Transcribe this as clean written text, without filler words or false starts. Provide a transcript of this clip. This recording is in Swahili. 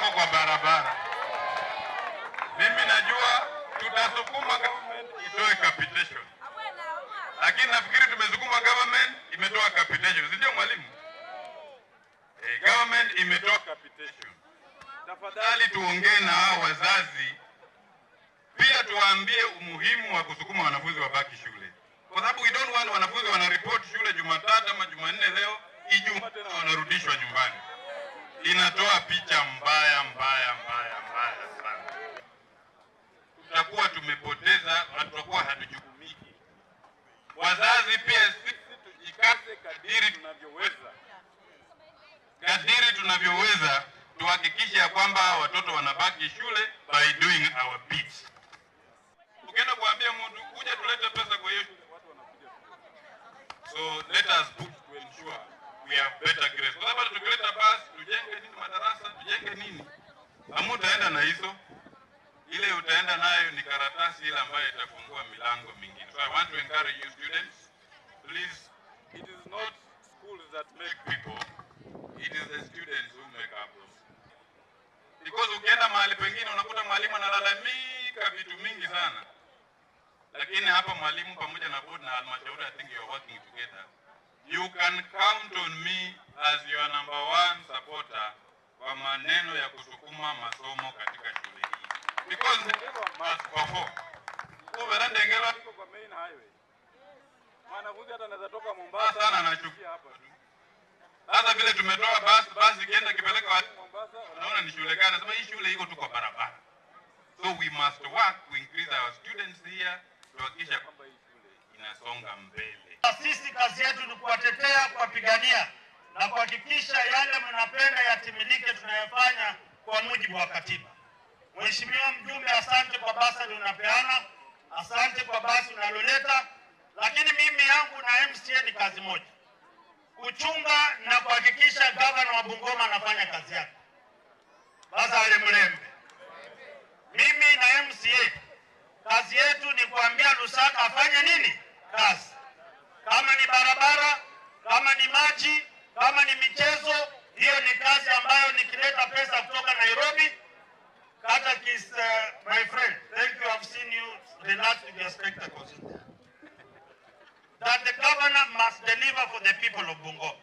wako kwa barabara. Mimi najua tutasukuma government itoe capitation, lakini nafikiri tumesukuma government imetoa capitation, si ndio mwalimu? Government imetoa capitation. Tafadhali tuongee na hao wazazi pia, tuwaambie umuhimu wa kusukuma wanafunzi wabaki shule, kwa sababu we don't want wanafunzi wanaripoti shule Jumatatu ama Jumanne, leo Ijumaa tena wanarudishwa nyumbani. Inatoa picha mbaya sana. Tutakuwa tumepoteza na tutakuwa hatujukumiki. Wazazi pia sisi tujikaze kadiri tunavyoweza tuhakikishe ya kwamba watoto wanabaki shule by doing our bit. Ukienda kuambia mtu kuja tulete pesa kwa hiyo shule, watu wanakuja. So let us put to ensure we have better grades. Kwa sababu tukileta basi tujenge nini madarasa, tujenge nini? Amu utaenda na hizo, ile utaenda nayo ni karatasi ile ambayo itafungua milango mingine. So I want to encourage you students, please, it is not schools that make people, it is the students who make up those. Because ukienda mahali pengine unakuta mwalimu analalamika vitu mingi sana, lakini hapa mwalimu pamoja na board na halmashauri, I think you are working together. You can count on me as your number one supporter kwa maneno ya kusukuma masomo katika shule hii. Because must perform. Kwa Ndengela iko kwa main highway. Mwanafunzi hata anaweza toka Mombasa sana anachukia hapa tu. Sasa vile tumetoa basi kienda kipeleka watu Mombasa, unaona ni shule gani? Nasema hii shule iko tu kwa barabara. So we must work to increase our students here, tuhakikisha kwamba hii shule inasonga mbele. Sisi kazi yetu ni kuwatetea, kuwapigania na kuhakikisha yale mnapenda yatimilike tunayofanya kwa mujibu wa katiba. Mheshimiwa mjumbe, asante kwa basi unapeana, asante kwa basi unaloleta, lakini mimi yangu na MCA ni kazi moja. Kuchunga na kuhakikisha gavana wa Bungoma anafanya kazi yake. Basa ale Mlembe. Mimi na MCA kazi yetu ni kuambia Lusaka afanye nini? Kazi. Kama ni barabara, kama ni maji, kama ni michezo, hiyo ni kazi ambayo nikileta pesa kutoka Nairobi. Katakis, my friend, thank you, I've seen you relax with your spectacles. That the governor must deliver for the people of Bungoma.